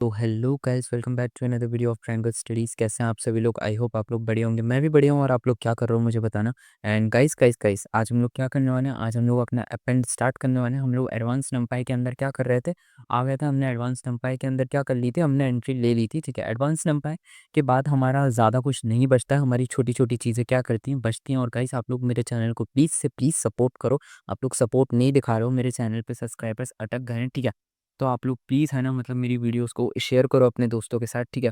तो hello guys, welcome back to another video of triangle studies. कैसे हैं आप सभी लोग? आई होप आप लोग बढ़िया होंगे। मैं भी बढ़िया हूँ और आप लोग क्या कर रहे हो मुझे बताना। एंड गाइस गाइस गाइस आज हम लोग क्या करने वाले हैं? आज हम लोग अपना अपेंड स्टार्ट करने वाले हैं। हम लोग एडवांस नंपाई के अंदर क्या कर रहे थे? आ गया था हमने एडवांस नंपाई के अंदर क्या कर ली थी? हमने एंट्री ले ली थी। ठीक है, एडवांस नंपाई के बाद हमारा ज़्यादा कुछ नहीं बचता है। हमारी छोटी छोटी चीज़ें क्या करती हैं, बचती हैं। और गाइस आप लोग मेरे चैनल को प्लीज़ से प्लीज़ सपोर्ट करो। आप लोग सपोर्ट नहीं दिखा रहे हो, मेरे चैनल पर सब्सक्राइबर्स अटक गए हैं। ठीक है, तो आप लोग प्लीज़ है ना, मतलब मेरी वीडियोस को शेयर करो अपने दोस्तों के साथ। ठीक है,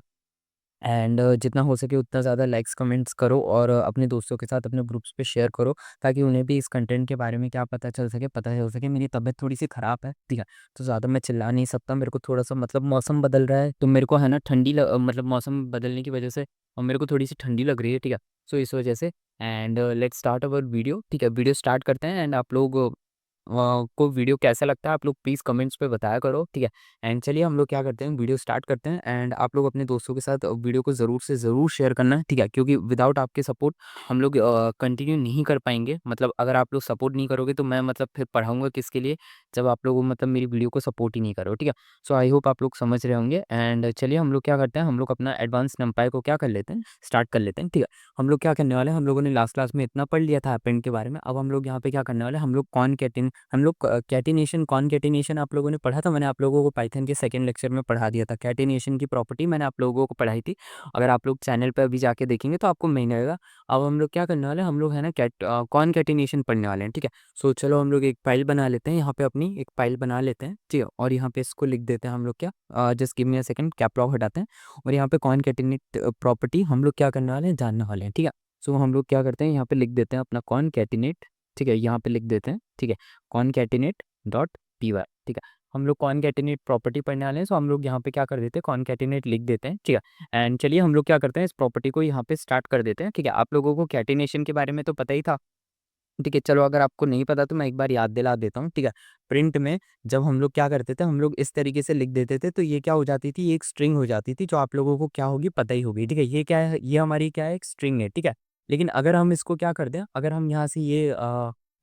एंड जितना हो सके उतना ज़्यादा लाइक्स कमेंट्स करो और अपने दोस्तों के साथ अपने ग्रुप्स पे शेयर करो, ताकि उन्हें भी इस कंटेंट के बारे में क्या पता चल सके, पता चल सके। मेरी तबीयत थोड़ी सी ख़राब है। ठीक है, तो ज़्यादा मैं चिल्ला नहीं सकता। मेरे को थोड़ा सा मतलब मौसम बदल रहा है, तो मेरे को है ना मतलब मौसम बदलने की वजह से और मेरे को थोड़ी सी ठंडी लग रही है। ठीक है, सो इस वजह से and let's start our video. ठीक है, वीडियो स्टार्ट करते हैं। एंड आप लोग को वीडियो कैसा लगता है आप लोग प्लीज़ कमेंट्स पे बताया करो। ठीक है, एंड चलिए हम लोग क्या करते हैं, वीडियो स्टार्ट करते हैं। एंड आप लोग अपने दोस्तों के साथ वीडियो को ज़रूर से ज़रूर शेयर करना है। ठीक है, क्योंकि विदाउट आपके सपोर्ट हम लोग कंटिन्यू नहीं कर पाएंगे। मतलब अगर आप लोग सपोर्ट नहीं करोगे तो मैं मतलब फिर पढ़ाऊंगा किसके लिए, जब आप लोग मतलब मेरी वीडियो को सपोर्ट ही नहीं करो। ठीक है, सो आई होप आप लोग समझ रहे होंगे। एंड चलिए हम लोग क्या करते हैं, हम लोग अपना एडवांस नंपाई को क्या कर लेते हैं, स्टार्ट कर लेते हैं। ठीक है, हम लोग क्या करने वाले हैं, हम लोगों ने लास्ट क्लास में इतना पढ़ लिया था अपेंड के बारे में। अब हम लोग यहाँ पे क्या करने वाले हैं, हम लोग कैटिनेशन कॉनकैटिनेशन आप लोगों ने पढ़ा था। मैंने आप लोगों को पाइथन के सेकंड लेक्चर में पढ़ा दिया था। कैटिनेशन की प्रॉपर्टी मैंने आप लोगों को पढ़ाई थी। अगर आप लोग चैनल पर अभी जाके देखेंगे तो आपको मिल जाएगा। अब हम लोग क्या करने वाले हैं, हम लोग है ना कॉनकैटिनेशन पढ़ने वाले हैं। ठीक है, सो चलो हम लोग एक फाइल बना लेते हैं। यहाँ पे अपनी एक फाइल बना लेते हैं। ठीक है, और यहाँ पे इसको लिख देते हैं हम लोग क्या, just give me a second, cap lock हटाते हैं। और यहाँ पे कॉनकैटिनेट प्रॉपर्टी हम लोग क्या करने वाले हैं, जानने वाले हैं। ठीक है, सो हम लोग क्या करते हैं, यहाँ पे लिख देते हैं अपना कॉनकैटिनेट। ठीक है, यहाँ पे लिख देते हैं। ठीक है, कॉनकैटिनेट डॉट पी वाई। ठीक है, हम लोग कॉनकैटिनेट प्रॉपर्टी पढ़ने वाले हैं, सो हम लोग यहाँ पे क्या कर देते हैं, कॉनकैटिनेट लिख देते हैं। ठीक है, एंड चलिए हम लोग क्या करते हैं, इस प्रॉपर्टी को यहाँ पे स्टार्ट कर देते हैं। ठीक है, आप लोगों को कैटिनेशन के बारे में तो पता ही था। ठीक है, चलो अगर आपको नहीं पता तो मैं एक बार याद दिला देता हूँ। ठीक है, प्रिंट में जब हम लोग क्या करते थे, हम लोग इस तरीके से लिख देते थे, तो ये क्या हो जाती थी, ये एक स्ट्रिंग हो जाती थी, जो आप लोगों को क्या होगी, पता ही होगी। ठीक है, ये क्या है, ये हमारी क्या है, एक स्ट्रिंग है। ठीक है, लेकिन अगर हम इसको क्या कर दें, अगर हम यहाँ से ये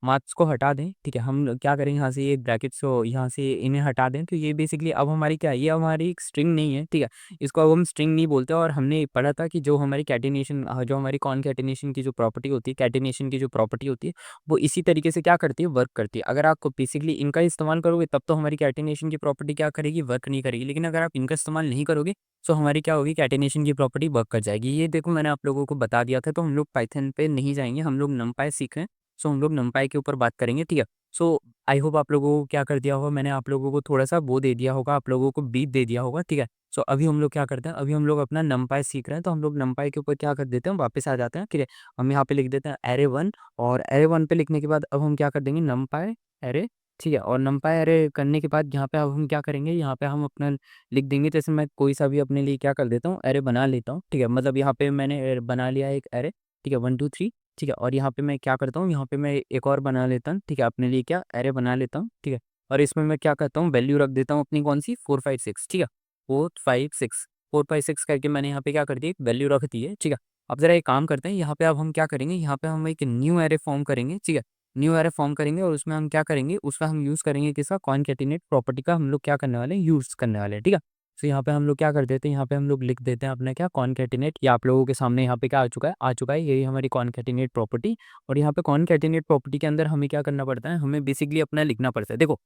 मार्क्स को हटा दें, ठीक है, हम क्या करें, यहाँ से ये ब्रैकेट्स को यहाँ से इन्हें हटा दें, तो ये बेसिकली अब हमारी क्या है, ये हमारी एक स्ट्रिंग नहीं है। ठीक है, इसको अब हम स्ट्रिंग नहीं बोलते। और हमने पढ़ा था कि जो हमारी कैटिनेशन जो हमारी कॉनकैटिनेशन की जो प्रॉपर्टी होती है, कैटिनेशन की जो प्रॉपर्टी होती है, वो इसी तरीके से क्या करती है, वर्क करती है। अगर आप बेसिकली इनका इस्तेमाल करोगे तब तो हमारी कैटिनेशन की प्रॉपर्टी क्या करेगी, वर्क नहीं करेगी। लेकिन अगर आप इनका इस्तेमाल नहीं करोगे तो हमारी क्या होगी, कैटिनेशन की प्रॉपर्टी वर्क कर जाएगी। ये देखो मैंने आप लोगों को बता दिया था। तो हम लोग पाइथन पे नहीं जाएंगे, हम लोग नमपाई सीख रहे हैं। सो हम लोग नमपाई के ऊपर बात करेंगे। ठीक है, सो आई होप आप लोगों को क्या कर दिया होगा, मैंने आप लोगों को थोड़ा सा वो दे दिया होगा, आप लोगों को बीट दे दिया होगा। ठीक है, सो अभी हम लोग क्या करते हैं, अभी हम लोग अपना नमपाई सीख रहे हैं, तो हम लोग नमपाई के ऊपर क्या कर देते हैं, वापस आ जाते हैं। ठीक है, हम यहाँ पे लिख देते हैं एरे वन। और एरे वन पे लिखने के बाद अब हम क्या कर देंगे, नमपाई एरे। ठीक है, और नमपाई एरे करने के बाद यहाँ पे अब हम क्या करेंगे, यहाँ पे हम अपना लिख देंगे। जैसे मैं कोई सा भी अपने लिए क्या कर देता हूँ, एरे बना लेता हूँ। ठीक है, मतलब यहाँ पे मैंने बना लिया एक एरे। ठीक है, 1 2 3। ठीक है, और यहाँ पे मैं क्या करता हूँ, यहाँ पे मैं एक और बना लेता हूँ। ठीक है, अपने लिए क्या एरे बना लेता हूँ। ठीक है, और इसमें मैं क्या करता हूँ, वैल्यू रख देता हूँ अपनी कौन सी, 4 5 6। ठीक है, 4 5 6 4 5 6 करके मैंने यहाँ पे क्या कर दी, एक वैल्यू रख दी है। ठीक है, अब जरा एक काम करते हैं, यहाँ पे अब हम क्या करेंगे, यहाँ पे हम एक न्यू एरे फॉर्म करेंगे। ठीक है, न्यू एरे फॉर्म करेंगे और उसमें हम क्या करेंगे, उसमें हम यूज़ करेंगे किसका, कॉनकैटिनेट प्रॉपर्टी का हम लोग क्या करने वाले हैं, यूज़ करने वाले हैं। ठीक है, तो यहाँ पे हम लोग क्या कर देते हैं, यहाँ पे हम लोग लिख देते हैं अपना क्या, कॉनकैटिनेट। ये आप लोगों के सामने यहाँ पे क्या आ चुका है, यही हमारी कॉनकैटिनेट प्रॉपर्टी। और यहाँ पे कॉनकैटिनेट प्रॉपर्टी के अंदर हमें क्या करना पड़ता है, हमें बेसिकली अपना लिखना पड़ता है। देखो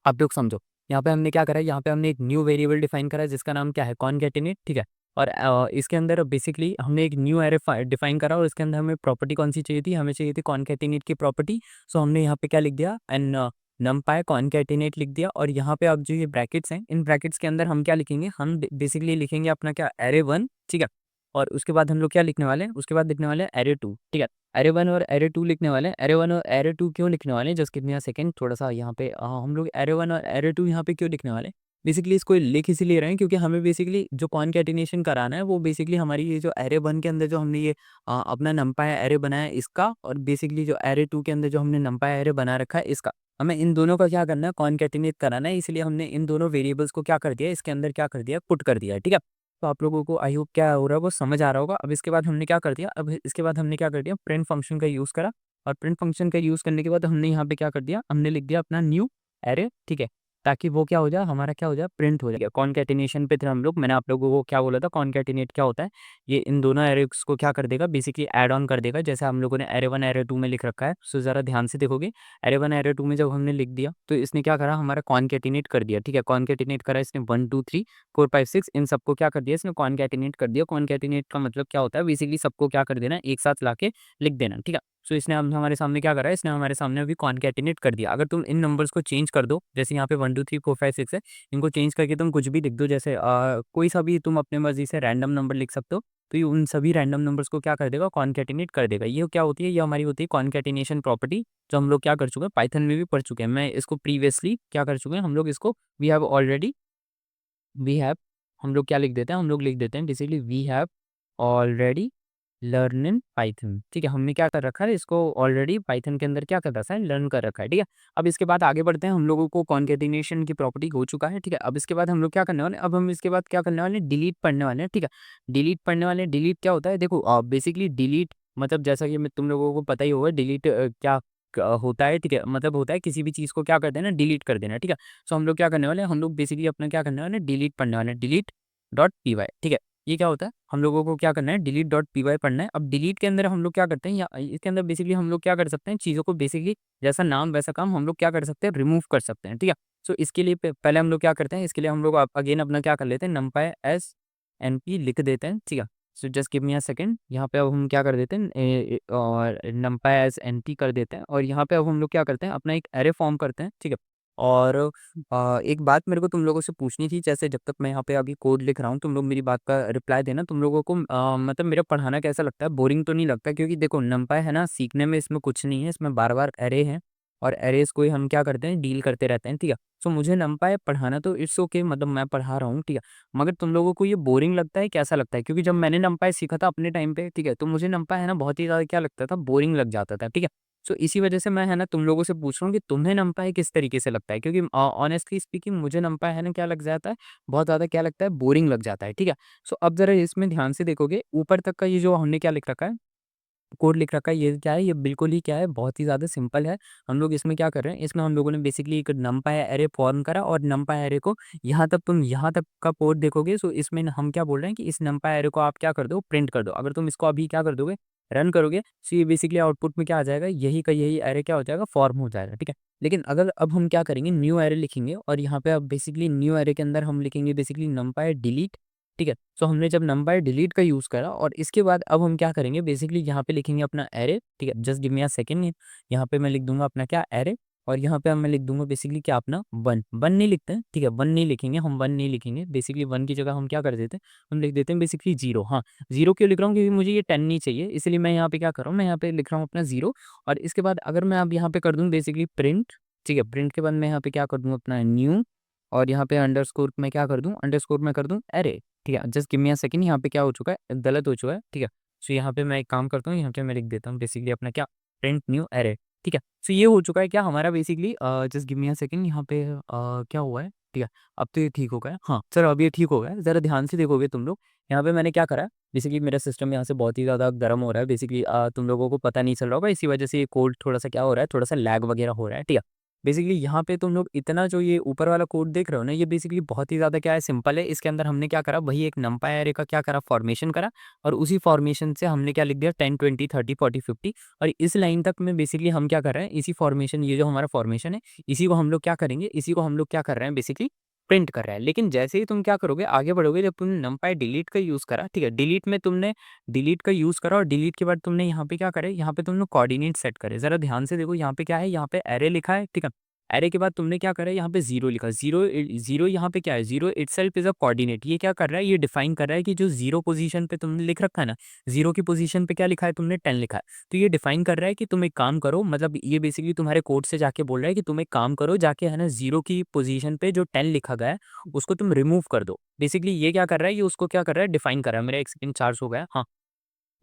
आप लोग समझो, यहाँ पे हमने क्या करा है, यहाँ पे हमने एक न्यू वेरिएबल डिफाइन करा है जिसका नाम क्या है, कॉनकैटिनेट। ठीक है, और इसके अंदर बेसिकली हमने एक न्यू एरे डिफाइन करा और इसके अंदर हमें प्रॉपर्टी कौन सी चाहिए थी, हमें चाहिए थी कॉनकैटिनेट की प्रॉपर्टी। सो हमने यहाँ पे क्या लिख दिया, एन नमपाई कॉनकैटिनेट लिख दिया। और यहाँ पे अब जो ये ब्रैकेट्स हैं, इन ब्रैकेट्स के अंदर हम क्या लिखेंगे, हम बेसिकली लिखेंगे अपना क्या, एरे वन। ठीक है, और उसके बाद हम लोग क्या लिखने वाले हैं, उसके बाद लिखने वाले हैं एरे टू। ठीक है, एरे वन और एरे टू लिखने वाले हैं। एरे वन और एरे टू क्यों लिखने वाले हैं, जस्ट कितने सेकंड, थोड़ा सा यहाँ पे हम लोग एरे वन और एरे टू यहाँ पे क्यों लिखने वाले हैं, बेसिकली इसको लिख इसीलिए रहे हैं क्योंकि हमें बेसिकली जो कॉनकैटिनेशन कराना है वो बेसिकली हमारी ये जो एरे वन के अंदर जो हमने ये अपना नमपाई एरे बनाया है इसका, और बेसिकली जो एरे टू के अंदर जो हमने नमपाई एरे बना रखा है इसका, हमें इन दोनों का क्या करना है, कॉनकैटिनेट कराना है। इसलिए हमने इन दोनों वेरिएबल्स को क्या कर दिया, इसके अंदर क्या कर दिया, पुट कर दिया है। ठीक है, तो आप लोगों को आई होप क्या हो रहा है वो समझ आ रहा होगा। अब इसके बाद हमने क्या कर दिया, अब इसके बाद हमने क्या कर दिया, प्रिंट फंक्शन का यूज़ करा। और प्रिंट फंक्शन का यूज़ करने के बाद हमने यहाँ पे क्या कर दिया, हमने लिख दिया अपना न्यू एरे। ठीक है, ताकि वो क्या हो जाए, हमारा क्या हो जाए, प्रिंट हो जाएगा। कॉन्कैटिनेशन पे थे हम लोग, मैंने आप लोगों को क्या बोला था, कॉन्कैटिनेट क्या होता है, ये इन दोनों एरेस को क्या कर देगा, बेसिकली ऐड ऑन कर देगा। जैसे हम लोगों ने एरे 1 एरे 2 में लिख रखा है, सो ज़रा ध्यान से देखोगे, एरे 1 एरे 2 में जब हमने लिख दिया तो इसने क्या करा, हमारा कॉन्कैटिनेट कर दिया, ठीक है। कॉन्कैटिनेट करा इसने 1 2 3 4 5 6 इन सबको क्या कर दिया इसने, कॉन्कैटिनेट कर दिया। कॉन्कैटिनेट का मतलब क्या होता है, बेसिकली सबको क्या कर देना, एक साथ लाके लिख देना, ठीक है। सो इसने हम हमारे सामने क्या करा है, इसने हमारे सामने अभी कॉन्कैटिनेट कर दिया। अगर तुम इन नंबर्स को चेंज कर दो, जैसे यहाँ पे 1 2 3 4 5 6 है, इनको चेंज करके तुम कुछ भी लिख दो, जैसे कोई सा भी तुम अपने मर्जी से रैंडम नंबर लिख सकते हो, तो ये उन सभी रैंडम नंबर्स को क्या कर देगा, कॉन्कैटिनेट कर देगा। ये क्या होती है, ये हमारी होती है कॉन्कैटिनेशन प्रॉपर्टी, जो हम लोग क्या कर चुके हैं, पाइथन में भी पढ़ चुके हैं। मैं इसको प्रीवियसली क्या कर चुके हैं, हम लोग इसको वी हैव हम लोग क्या लिख देते हैं, हम लोग लिख देते हैं basically we have already learn in Python, ठीक है। हमने क्या कर रखा है, इसको ऑलरेडी पाइथन के अंदर क्या कर रखा है, लर्न कर रखा है, ठीक है। अब इसके बाद आगे बढ़ते हैं, हम लोगों को कॉन्केटिनेशन की प्रॉपर्टी हो चुका है, ठीक है। अब इसके बाद हम लोग क्या करने वाले हैं, अब हम इसके बाद क्या करने वाले हैं, डिलीट पढ़ने वाले हैं, ठीक है। डिलीट पढ़ने वाले हैं। डिलीट क्या होता है, देखो बेसिकली डिलीट मतलब जैसा कि मैं तुम लोगों को पता ही होगा, डिलीट क्या होता है, ठीक है। मतलब होता है किसी भी चीज़ को क्या कर देना, डिलीट कर देना, ठीक है। सो हम लोग क्या करने वाले हैं, हम लोग बेसिकली अपना क्या करने वाले हैं, डिलीट पढ़ने वाले हैं, डिलीट डॉट पी वाई, ठीक है। ये क्या होता है, हम लोगों को क्या करना है, डिलीट डॉट पी वाई पढ़ना है। अब डिलीट के अंदर हम लोग क्या करते हैं, या इसके अंदर बेसिकली हम लोग क्या कर सकते हैं, चीज़ों को बेसिकली जैसा नाम वैसा काम हम लोग क्या कर सकते हैं, रिमूव कर सकते हैं, ठीक है। सो इसके लिए पहले हम लोग क्या करते हैं, इसके लिए हम लोग अगेन अपना क्या कर लेते हैं, numpy एस एन पी लिख देते हैं, ठीक है। So just give me a second, यहाँ पे अब हम क्या कर देते हैं और numpy एस एन पी कर देते हैं, और यहाँ पे अब हम लोग क्या करते हैं, अपना एक एरे फॉर्म करते हैं, ठीक है। और एक बात मेरे को तुम लोगों से पूछनी थी, जैसे जब तक मैं यहाँ पे अभी कोड लिख रहा हूँ, तुम लोग मेरी बात का रिप्लाई देना। तुम लोगों को मतलब मेरा पढ़ाना कैसा लगता है, बोरिंग तो नहीं लगता? क्योंकि देखो नंपाई है ना, सीखने में इसमें कुछ नहीं है, इसमें बार बार एरे है, और एरेस को ही हम क्या करते हैं, डील करते रहते हैं, ठीक है। सो मुझे नंपाई पढ़ाना तो इट्स ओके, मतलब मैं पढ़ा रहा हूँ, ठीक है। मगर तुम लोगों को ये बोरिंग लगता है, कैसा लगता है? क्योंकि जब मैंने नंपाई सीखा था अपने टाइम पे, ठीक है, तो मुझे नंपाई है ना बहुत ही ज़्यादा क्या लगता था, बोरिंग लग जाता था, ठीक है। सो इसी वजह से मैं है ना तुम लोगों से पूछ रहा हूँ कि तुम्हें नंपाई किस तरीके से लगता है, क्योंकि ऑनेस्टली स्पीकिंग मुझे नंपाई है ना क्या लग जाता है, बहुत ज़्यादा क्या लगता है, बोरिंग लग जाता है, ठीक है। सो अब जरा इसमें ध्यान से देखोगे, ऊपर तक का ये जो हमने क्या लिख रखा है, कोड लिख रखा है, ये क्या है, ये बिल्कुल ही क्या है, बहुत ही ज़्यादा सिंपल है। हम लोग इसमें क्या कर रहे हैं, इसमें हम लोगों ने बेसिकली एक नंपाई एरे फॉर्म करा, और नंपाई एरे को यहाँ तक का कोड देखोगे, सो इसमें हम क्या बोल रहे हैं कि इस नंपाई एरे को आप क्या कर दो, प्रिंट कर दो। अगर तुम इसको अभी क्या कर दोगे, रन करोगे, सो ये बेसिकली आउटपुट में क्या आ जाएगा, यही का यही एरे क्या हो जाएगा, फॉर्म हो जाएगा, ठीक है। लेकिन अगर अब हम क्या करेंगे, न्यू एरे लिखेंगे, और यहाँ पे अब बेसिकली न्यू एरे के अंदर हम लिखेंगे बेसिकली नंपाई डिलीट, ठीक है। सो हमने जब नंपाई डिलीट का यूज़ करा, और इसके बाद अब हम क्या करेंगे, बेसिकली यहाँ पे लिखेंगे अपना एरे, ठीक है। Just give me a second, यहाँ पे मैं लिख दूंगा अपना क्या, एरे, और यहाँ पे मैं लिख दूंगा बेसिकली क्या, अपना वन। वन नहीं लिखते हैं, ठीक है, वन नहीं लिखेंगे हम, वन नहीं लिखेंगे, बेसिकली वन की जगह हम क्या कर देते हैं, हम लिख देते हैं बेसिकली जीरो। हाँ, जीरो क्यों लिख रहा हूँ, क्योंकि मुझे ये 10 नहीं चाहिए, इसलिए मैं यहाँ पे क्या कर रहा हूँ, मैं यहाँ पे लिख रहा हूँ अपना जीरो। और इसके बाद अगर मैं अब यहाँ पे कर दूँ बेसिकली प्रिंट, ठीक है, प्रिंट के बाद मैं यहाँ पे क्या कर दूँ, अपना न्यू, और यहाँ पे अंडरस्कोर में क्या कर दूँ, अंडरस्कोर में कर दूँ एरे, ठीक है। Just give me a second, यहाँ पे क्या हो चुका है, गलत हो चुका है, ठीक है। सो यहाँ पे मैं एक काम करता हूँ, यहाँ पे मैं लिख देता हूँ बेसिकली अपना क्या, प्रिंट न्यू एरे, ठीक है। सो ये हो चुका है क्या हमारा basically, just give me a second, यहाँ पे क्या हुआ है, ठीक है। अब तो ये ठीक हो गया, हाँ सर अब ये ठीक हो गया है। ज़रा ध्यान से देखोगे तुम लोग, यहाँ पे मैंने क्या करा है, बेसिकली मेरा सिस्टम यहाँ से बहुत ही ज़्यादा गर्म हो रहा है, बेसिकली तुम लोगों को पता नहीं चल रहा होगा, इसी वजह से ये कोड थोड़ा सा क्या हो रहा है, थोड़ा सा लैग वगैरह हो रहा है, ठीक है। बेसिकली यहाँ पे तुम लोग इतना जो ये ऊपर वाला कोड देख रहे हो ना, ये बेसिकली बहुत ही ज़्यादा क्या है, सिंपल है। इसके अंदर हमने क्या करा, वही एक नंपाई एरे का क्या करा, फॉर्मेशन करा, और उसी फॉर्मेशन से हमने क्या लिख दिया, 10 20 30 40 50। और इस लाइन तक में बेसिकली हम क्या कर रहे हैं, इसी फॉर्मेशन, ये जो हमारा फॉर्मेशन है, इसी को हम लोग क्या करेंगे, इसी को हम लोग क्या कर रहे हैं, बेसिकली प्रिंट कर रहा है। लेकिन जैसे ही तुम क्या करोगे, आगे बढ़ोगे, जब तुमने नंपाई डिलीट का यूज़ करा, ठीक है, डिलीट में तुमने डिलीट का यूज़ करा, और डिलीट के बाद तुमने यहाँ पे क्या करे, यहाँ पे तुमने कोऑर्डिनेट सेट करे। ज़रा ध्यान से देखो, यहाँ पे क्या है, यहाँ पे एरे लिखा है, ठीक है। एरे के बाद तुमने क्या करा, यहाँ पे जीरो लिखा, जीरो यहाँ पे क्या है, zero itself is a coordinate. ये क्या कर रहा है, ये डिफाइन कर रहा है कि जो जीरो पोजीशन पे तुमने लिख रखा है ना, जीरो की पोजीशन पे क्या लिखा है, तुमने 10 लिखा है, तो ये डिफाइन कर रहा है कि तुम एक काम करो, मतलब ये बेसिकली तुम्हारे कोड से जाके बोल रहा है कि तुम एक काम करो, जाके है ना जीरो की पोजीशन पे जो 10 लिखा गया है, उसको तुम रिमूव कर दो। बेसिकली ये क्या कर रहा है, ये उसको क्या कर रहा है, डिफाइन कर रहा है। मेरा एक सेकंड चार्ज हो गया, हाँ।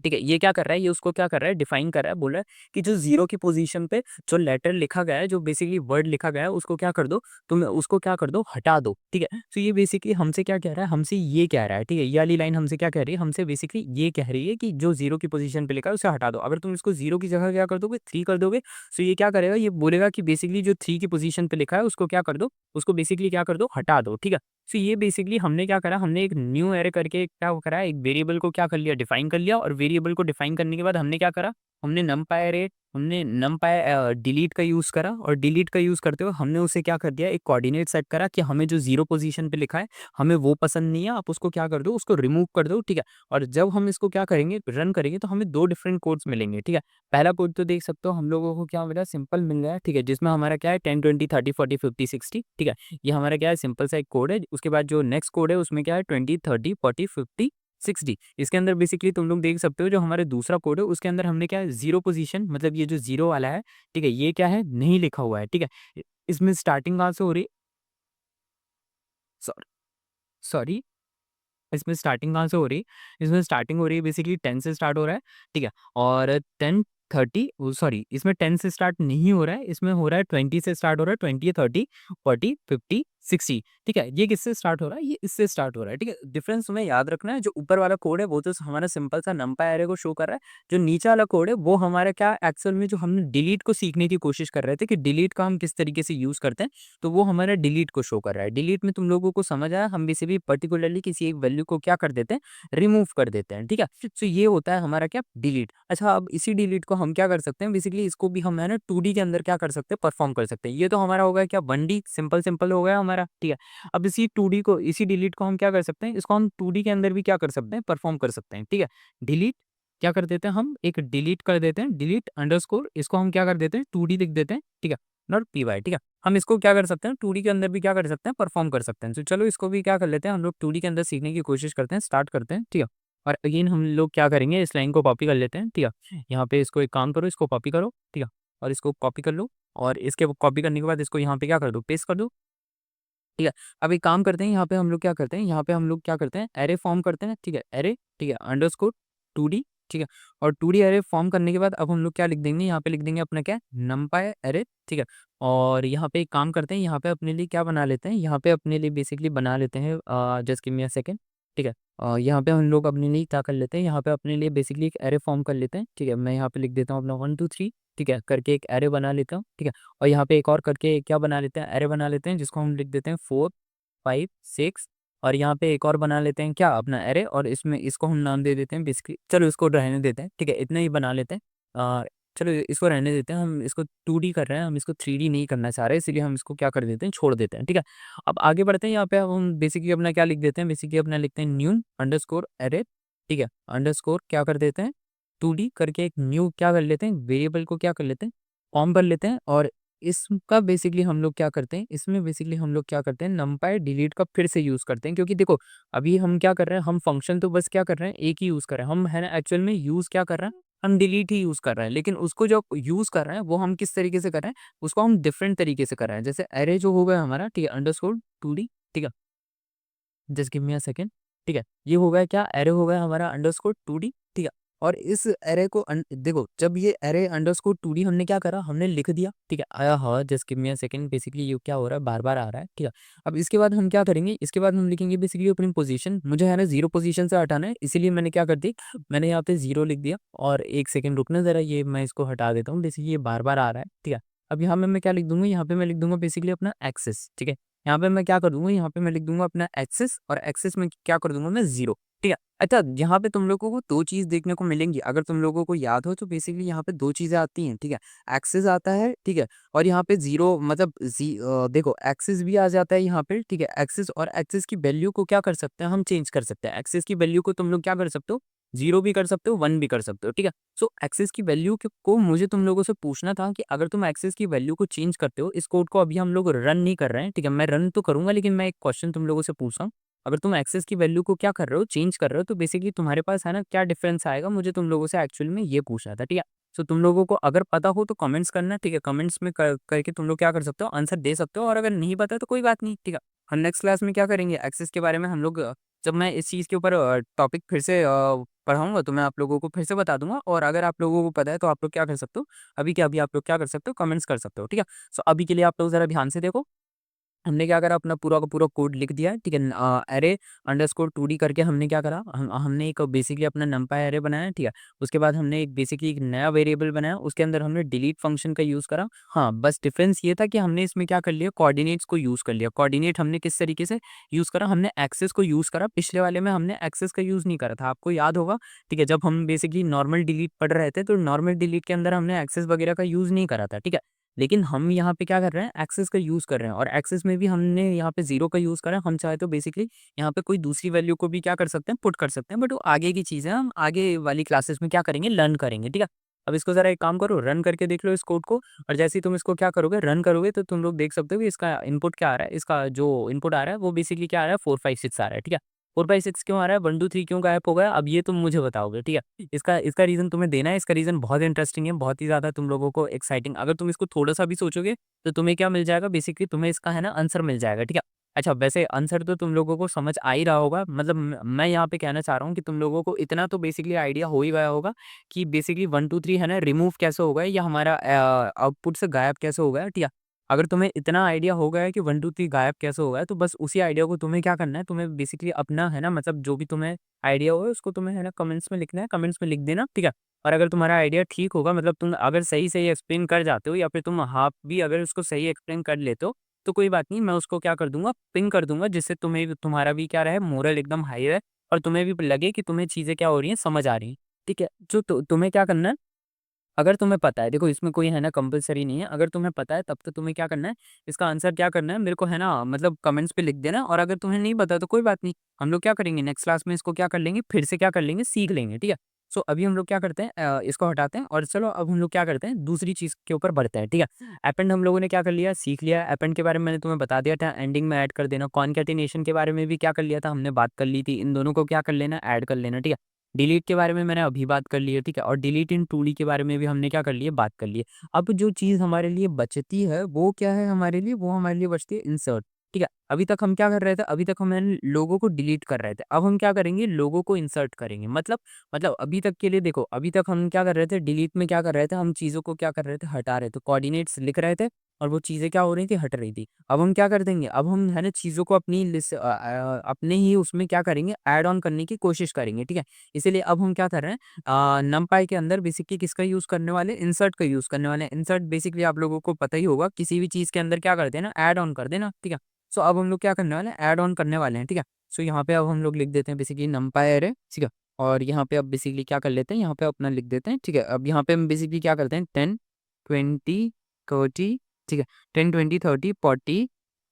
ठीक है, ये क्या कर रहा है, ये उसको क्या कर रहा है, डिफाइन कर रहा है, बोल रहा है कि जो जीरो की पोजीशन पे जो लेटर लिखा गया है, जो बेसिकली वर्ड लिखा गया है, उसको क्या कर दो, तुम उसको क्या कर दो, हटा दो। ठीक है, तो ये बेसिकली हमसे क्या कह रहा है, हमसे ये कह रहा है। ठीक है, ये वाली लाइन हमसे क्या कह रही है, हमसे बेसिकली ये कह रही है कि जो जीरो की पोजीशन पे लिखा है उसे हटा दो। अगर तुम इसको जीरो की जगह क्या कर दोगे, 3 कर दोगे, तो ये क्या करेगा, ये बोलेगा कि बेसिकली जो 3 की पोजीशन पे लिखा है उसको क्या कर दो, उसको बेसिकली क्या कर दो, हटा दो। ठीक है, तो ये बेसिकली हमने क्या करा, हमने एक न्यू एरे करके क्या करा, एक वेरिएबल को क्या कर लिया, डिफाइन कर लिया। और वेरिएबल को डिफाइन करने के बाद हमने क्या करा, हमने नमपाई अरे, हमने नमपाई डिलीट का यूज़ करा। और डिलीट का यूज़ करते हुए हमने उसे क्या कर दिया, एक कोऑर्डिनेट सेट करा कि हमें जो जीरो पोजीशन पे लिखा है हमें वो पसंद नहीं है, आप उसको क्या कर दो, उसको रिमूव कर दो। ठीक है, और जब हम इसको क्या करेंगे, रन करेंगे, तो हमें दो डिफरेंट कोड्स मिलेंगे। ठीक है, पहला कोड तो देख सकते हो हम लोगों को क्या मिला, सिंपल मिल रहा है। ठीक है, जिसमें हमारा क्या है 10 20 30 40 50 60। ठीक है, ये हमारा क्या है, सिंपल सा एक कोड है। उसके बाद जो नेक्स्ट कोड है उसमें क्या है 20 30 40 50 60। इसके अंदर बेसिकली तुम लोग देख सकते हो जो हमारे दूसरा कोड है उसके अंदर हमने क्या है, जीरो पोजीशन, मतलब ये जो जीरो वाला है, ठीक है, ये क्या है, नहीं लिखा हुआ है। ठीक है, इसमें स्टार्टिंग कहाँ से हो रही, सॉरी सॉरी, इसमें स्टार्टिंग कहाँ से हो रही है, इसमें स्टार्टिंग हो रही है बेसिकली 10 से स्टार्ट हो रहा है। ठीक है, और 10 30, सॉरी, इसमें 10 से स्टार्ट नहीं हो रहा है, इसमें हो रहा है 20 से स्टार्ट हो रहा है, 20 30 40 50 60। ठीक है, ये किससे स्टार्ट हो रहा है, ये इससे स्टार्ट हो रहा है। ठीक है, डिफरेंस तुम्हें याद रखना है, जो ऊपर वाला कोड है वो तो हमारा सिंपल सा नंपाई एरे को शो कर रहा है, जो नीचे वाला कोड है वो हमारा क्या एक्चुअल में जो हमने डिलीट को सीखने की कोशिश कर रहे थे कि डिलीट का हम किस तरीके से यूज करते हैं, तो वो हमारा डिलीट को शो कर रहा है। डिलीट में तुम लोगों को समझ आया, हम बेसिकली पर्टिकुलरली किसी एक वैल्यू को क्या कर देते हैं, रिमूव कर देते हैं। ठीक है, तो ये होता है हमारा क्या, डिलीट। अच्छा, अब इसी डिलीट को हम क्या कर सकते हैं, बेसिकली इसको भी हम है ना 2D के अंदर क्या कर सकते हैं, परफॉर्म कर सकते हैं। ये तो हमारा हो गया क्या, 1D सिंपल सिंपल हो गया हमारा। ठीक है, अब इसी 2D को, इसी डिलीट को हम क्या कर सकते हैं, इसको हम 2D के अंदर भी क्या कर सकते हैं, परफॉर्म कर सकते हैं। ठीक है, डिलीट क्या कर देते हैं, हम एक डिलीट कर देते हैं, डिलीट अंडरस्कोर, इसको हम क्या कर देते हैं, 2D लिख देते हैं। ठीक है, नॉट पी वाई। ठीक है, हम इसको क्या कर सकते हैं, 2D के अंदर भी क्या कर सकते हैं, परफॉर्म कर सकते हैं। तो चलो इसको भी क्या कर लेते हैं, हम लोग 2D के अंदर सीखने की कोशिश करते हैं, स्टार्ट करते हैं। ठीक है, और अगेन हम लोग क्या करेंगे, इस लाइन को कॉपी कर लेते हैं। ठीक है, यहाँ पे इसको एक काम करो, इसको कॉपी करो। ठीक है, और इसको कॉपी कर लो, और इसके कॉपी करने के बाद इसको यहाँ पे क्या कर दो, पेस्ट कर दो। ठीक है, अब एक काम करते हैं, यहाँ पे हम लोग क्या करते हैं, यहाँ पे हम लोग क्या करते हैं, एरे फॉर्म करते हैं। ठीक है, एरे, ठीक है, अंडरस्कोर 2D। ठीक है, और 2D एरे फॉर्म करने के बाद अब हम लोग क्या लिख देंगे, यहाँ पे लिख देंगे अपना क्या, नमपाई एरे। ठीक है, और यहाँ पे एक काम करते हैं, यहाँ पे अपने लिए क्या बना लेते हैं, यहाँ पे अपने लिए बेसिकली बना लेते हैं, just give me a second. ठीक है, यहाँ पे हम लोग अपने लिए क्या कर लेते हैं, यहाँ पे अपने लिए बेसिकली एक एरे फॉर्म कर लेते हैं। ठीक है, मैं यहाँ पे लिख देता हूँ अपना 1 2 3। ठीक है, करके एक एरे बना लेता हूँ। ठीक है, और यहाँ पे एक और करके क्या बना लेते हैं, एरे बना लेते हैं, जिसको हम लिख देते हैं 4 5 6। और यहाँ पे एक और बना लेते हैं क्या, अपना एरे, और इसमें इसको हम नाम दे देते हैं बेसिकली, चलो इसको रहने देते हैं। ठीक है, इतना ही बना लेते हैं। चलो इसको रहने देते हैं, हम इसको 2D कर रहे हैं, हम इसको 3D नहीं करना चाह रहे, इसलिए हम इसको क्या कर देते हैं, छोड़ देते हैं। ठीक है, अब आगे बढ़ते हैं, यहाँ पे अब हम बेसिकली अपना क्या लिख देते हैं, बेसिकली अपना लिखते हैं न्यू अंडरस्कोर एरे। ठीक है, अंडरस्कोर क्या कर देते हैं, 2D करके एक न्यू क्या कर लेते हैं, वेरिएबल को क्या कर लेते हैं, फॉर्म कर लेते हैं। और इसका बेसिकली हम लोग क्या करते हैं, इसमें बेसिकली हम लोग क्या करते हैं, नंपाई डिलीट का फिर से यूज़ करते हैं, क्योंकि देखो अभी हम क्या कर रहे हैं, हम फंक्शन तो बस क्या कर रहे हैं, एक ही यूज़ कर रहे हैं हम, है ना, एक्चुअल में यूज़ क्या कर रहे हैं, हम डिलीट ही यूज़ कर रहे हैं। लेकिन उसको जो यूज़ कर रहे हैं वो हम किस तरीके से कर रहे हैं, उसको हम डिफरेंट तरीके से कर रहे हैं। जैसे एरे जो हो गया हमारा, ठीक है, अंडरस्कोर 2D। ठीक है, just give me a second. ठीक है, ये हो गया क्या, एरे हो गया हमारा अंडरस्कोर 2D। ठीक है, और इस एरे को देखो, जब ये एरे अंडरस्कोर 2D हमने क्या करा, हमने लिख दिया। ठीक है, आया हाँ, just give me a second, basically ये क्या हो रहा है, बार बार आ रहा है। ठीक है, अब इसके बाद हम क्या करेंगे, इसके बाद हम लिखेंगे बेसिकली अपनी पोजीशन, मुझे है ना जीरो पोजीशन से हटाना है, इसीलिए मैंने क्या कर दी, मैंने यहाँ पे जीरो लिख दिया। और एक सेकंड रुकना जरा, ये मैं इसको हटा देता हूँ, बेसिकली ये बार बार आ रहा है। ठीक है, अब यहाँ पे मैं क्या लिख दूंगा, यहाँ पे मैं लिख दूंगा बेसिकली अपना एक्सेस। ठीक है, यहाँ पे मैं क्या कर दूंगा, यहाँ पे मैं लिख दूंगा अपना एक्सेस, और एक्सेस में क्या कर दूंगा मैं, जीरो। ठीक है, अच्छा, यहाँ पे तुम लोगों को दो चीज देखने को मिलेंगी, अगर तुम लोगों को याद हो तो बेसिकली यहाँ पे दो चीजें आती हैं। ठीक है, एक्सेस आता है। ठीक है, और यहाँ पे जीरो, मतलब देखो एक्सेस भी आ जाता है यहाँ पे। ठीक है, एक्सेस, और एक्सेस की वैल्यू को क्या कर सकते हैं, हम चेंज कर सकते हैं। एक्सेस की वैल्यू को तुम लोग क्या कर सकते हो, जीरो भी कर सकते हो, 1 भी कर सकते हो। ठीक है, सो एक्सेस की वैल्यू को मुझे तुम लोगों से पूछना था कि अगर तुम एक्सेस की वैल्यू को चेंज करते हो, इस कोड को अभी हम लोग रन नहीं कर रहे हैं। ठीक है, मैं रन तो करूंगा, लेकिन मैं एक क्वेश्चन तुम लोगों से पूछ रहा हूँ, अगर तुम एक्सेस की वैल्यू को क्या कर रहे हो, चेंज कर रहे हो, तो बेसिकली तुम्हारे पास है ना क्या डिफरेंस आएगा, मुझे तुम लोगों से एक्चुअल में ये पूछना था। ठीक है, सो तुम लोगों को अगर पता हो तो कमेंट्स करना। ठीक है, कमेंट्स में करके तुम लोग क्या कर सकते हो, आंसर दे सकते हो, और अगर नहीं पता तो कोई बात नहीं। ठीक है, हम नेक्स्ट क्लास में क्या करेंगे, एक्सेस के बारे में हम लोग जब मैं इस चीज़ के ऊपर टॉपिक फिर से पढ़ाऊँगा तो मैं आप लोगों को फिर से बता दूँगा, और अगर आप लोगों को पता है तो आप लोग क्या कर सकते हो, अभी के अभी आप लोग क्या कर सकते हो, कमेंट्स कर सकते हो, ठीक है? सो अभी के लिए आप लोग ज़रा ध्यान से देखो। हमने क्या करा, अपना पूरा का पूरा कोड लिख दिया है, ठीक है? अरे अंडरस्कोर 2D करके हमने क्या करा, हमने एक बेसिकली अपना नंपाई अरे बनाया है, ठीक है? उसके बाद हमने एक बेसिकली एक नया वेरिएबल बनाया, उसके अंदर हमने डिलीट फंक्शन का यूज़ करा। हाँ, बस डिफरेंस ये था कि हमने इसमें क्या कर लिया, कोऑर्डिनेट्स को यूज़ कर लिया। कोऑर्डिनेट हमने किस तरीके से यूज़ करा, हमने एक्सेस को यूज़ करा, पिछले वाले में हमने एक्सेस का यूज़ नहीं करा था, आपको याद होगा, ठीक है? जब हम बेसिकली नॉर्मल डिलीट पढ़ रहे थे, तो नॉर्मल डिलीट के अंदर हमने एक्सेस वगैरह का यूज़ नहीं करा था, ठीक है? लेकिन हम यहाँ पे क्या कर रहे हैं, एक्सेस का यूज़ कर रहे हैं, और एक्सेस में भी हमने यहाँ पे 0 का यूज़ करा है। हम चाहे तो बेसिकली यहाँ पे कोई दूसरी वैल्यू को भी क्या कर सकते हैं, पुट कर सकते हैं, बट वो आगे की चीज़ है, हम आगे वाली क्लासेस में क्या करेंगे, लर्न करेंगे, ठीक है? अब इसको ज़रा एक काम करो, रन करके देख लो इस कोड को, और जैसे ही तुम इसको क्या करोगे, रन करोगे, तो तुम लोग देख सकते हो कि इसका इनपुट क्या आ रहा है, इसका जो इनपुट आ रहा है वो बेसिकली क्या आ रहा है, 4 5 6 आ रहा है, ठीक है? 4 5 6 क्यों आ रहा है, 1 2 3 क्यों गायब हो गया, अब ये तुम मुझे बताओगे, ठीक है? इसका इसका रीज़न तुम्हें देना है, इसका रीज़न बहुत इंटरेस्टिंग है, बहुत ही ज़्यादा तुम लोगों को एक्साइटिंग, अगर तुम इसको थोड़ा-सा भी सोचोगे, तो तुम्हें क्या मिल जाएगा, बेसिकली तुम्हें इसका है ना आंसर मिल जाएगा, ठीक है? अच्छा, वैसे आंसर तो तुम लोगों को समझ आ ही रहा होगा, मतलब मैं यहाँ पे कहना चाह रहा हूँ कि तुम लोगों को इतना तो बेसिकली आइडिया हो ही गया होगा कि बेसिकली 1 2 3 है ना रिमूव कैसे हो गया, या हमारा आउटपुट से गायब कैसे हो गया, ठीक है? अगर तुम्हें इतना आइडिया हो गया है कि 1 2 3 गायब कैसे हो गया है, तो बस उसी आइडिया को तुम्हें क्या करना है, तुम्हें बेसिकली अपना है ना, मतलब जो भी तुम्हें आइडिया हो उसको तुम्हें है ना कमेंट्स में लिखना है, कमेंट्स में लिख देना, ठीक है? और अगर तुम्हारा आइडिया ठीक होगा, मतलब तुम अगर सही-सही एक्सप्लेन कर जाते हो, या फिर तुम हाफ भी अगर उसको सही एक्सप्लेन कर लेते हो, तो कोई बात नहीं, मैं उसको क्या कर दूँगा, पिन कर दूँगा, जिससे तुम्हें भी तुम्हारा भी क्या रहे, मोरल एकदम हाई रहे, और तुम्हें भी लगे कि तुम्हें चीज़ें क्या हो रही हैं, समझ आ रही हैं, ठीक है? जो तुम्हें क्या करना है, अगर तुम्हें पता है, देखो इसमें कोई है ना कंपल्सरी नहीं है, अगर तुम्हें पता है तब तो तुम्हें क्या करना है, इसका आंसर क्या करना है, मेरे को है ना मतलब कमेंट्स पे लिख देना, और अगर तुम्हें नहीं पता तो कोई बात नहीं, हम लोग क्या करेंगे, नेक्स्ट क्लास में इसको क्या कर लेंगे, फिर से क्या कर लेंगे, सीख लेंगे, ठीक है? सो अभी हम लोग क्या करते हैं, इसको हटाते हैं, और चलो अब हम लोग क्या करते हैं, दूसरी चीज़ के ऊपर बढ़ते हैं, ठीक है? अपेंड हम लोगों ने क्या कर लिया, सीख लिया। अपेंड के बारे में मैंने तुम्हें बता दिया था, एंडिंग में ऐड कर देना। कॉनकैटिनेशन के बारे में भी क्या कर लिया था, हमने बात कर ली थी, इन दोनों को क्या कर लेना, ऐड कर लेना, ठीक है? डिलीट के बारे में मैंने अभी बात कर ली है, ठीक है? और डिलीट इन 2D के बारे में भी हमने क्या कर लिया, बात कर ली है। अब जो चीज़ हमारे लिए बचती है, वो क्या है हमारे लिए? वो हमारे लिए बचती है इंसर्ट, ठीक है? अभी तक हम क्या कर रहे थे? अभी तक हम लोगों को डिलीट कर रहे थे। अब हम क्या करेंगे? लोगों को इंसर्ट करेंगे। मतलब अभी तक के लिए देखो, अभी तक हम क्या कर रहे थे? डिलीट में क्या कर रहे थे? हम चीज़ों को क्या कर रहे थे? हटा रहे थे। कोऑर्डिनेट्स लिख रहे थे, और वो चीज़ें क्या हो रही थी? हट रही थी। अब हम क्या कर देंगे? अब हम है ना चीज़ों को अपनी अपने ही उसमें क्या करेंगे? ऐड ऑन करने की कोशिश करेंगे, ठीक है? इसीलिए अब हम क्या कर रहे हैं, नमपाई के अंदर बेसिकली किसका यूज़ करने वाले हैं, इंसर्ट का यूज़ करने वाले हैं। इंसर्ट बेसिकली आप लोगों को पता ही होगा, किसी भी चीज़ के अंदर क्या कर देना, ऐड ऑन कर देना, ठीक है? सो अब हम लोग क्या करने वाले हैं, ऐड ऑन करने वाले हैं, ठीक है? सो यहाँ पे अब हम लोग लिख देते हैं बेसिकली नमपाई अरे, ठीक है? और यहाँ पे अब बेसिकली क्या कर लेते हैं, यहाँ पे अपना लिख देते हैं, ठीक है? अब यहाँ पे हम बेसिकली क्या करते हैं, 10 20 30, ठीक है? 10 20 30 40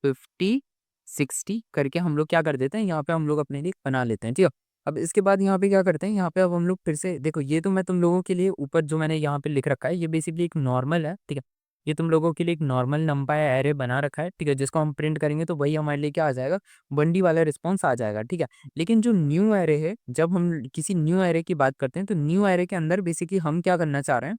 50 60 करके हम लोग क्या कर देते हैं, यहाँ पे हम लोग अपने लिए बना लेते हैं, ठीक है? अब इसके बाद यहाँ पे क्या करते हैं, यहाँ पे अब हम लोग फिर से देखो, ये तो मैं तुम लोगों के लिए ऊपर जो मैंने यहाँ पे लिख रखा है, ये बेसिकली एक नॉर्मल है, ठीक है? ये तुम लोगों के लिए एक नॉर्मल नंपाई एरे बना रखा है, ठीक है? जिसको हम प्रिंट करेंगे तो वही हमारे लिए क्या आ जाएगा, 1D वाला रिस्पॉन्स आ जाएगा, ठीक है? लेकिन जो न्यू एरे है, जब हम किसी न्यू एरे की बात करते हैं, तो न्यू एरे के अंदर बेसिकली हम क्या करना चाह रहे हैं,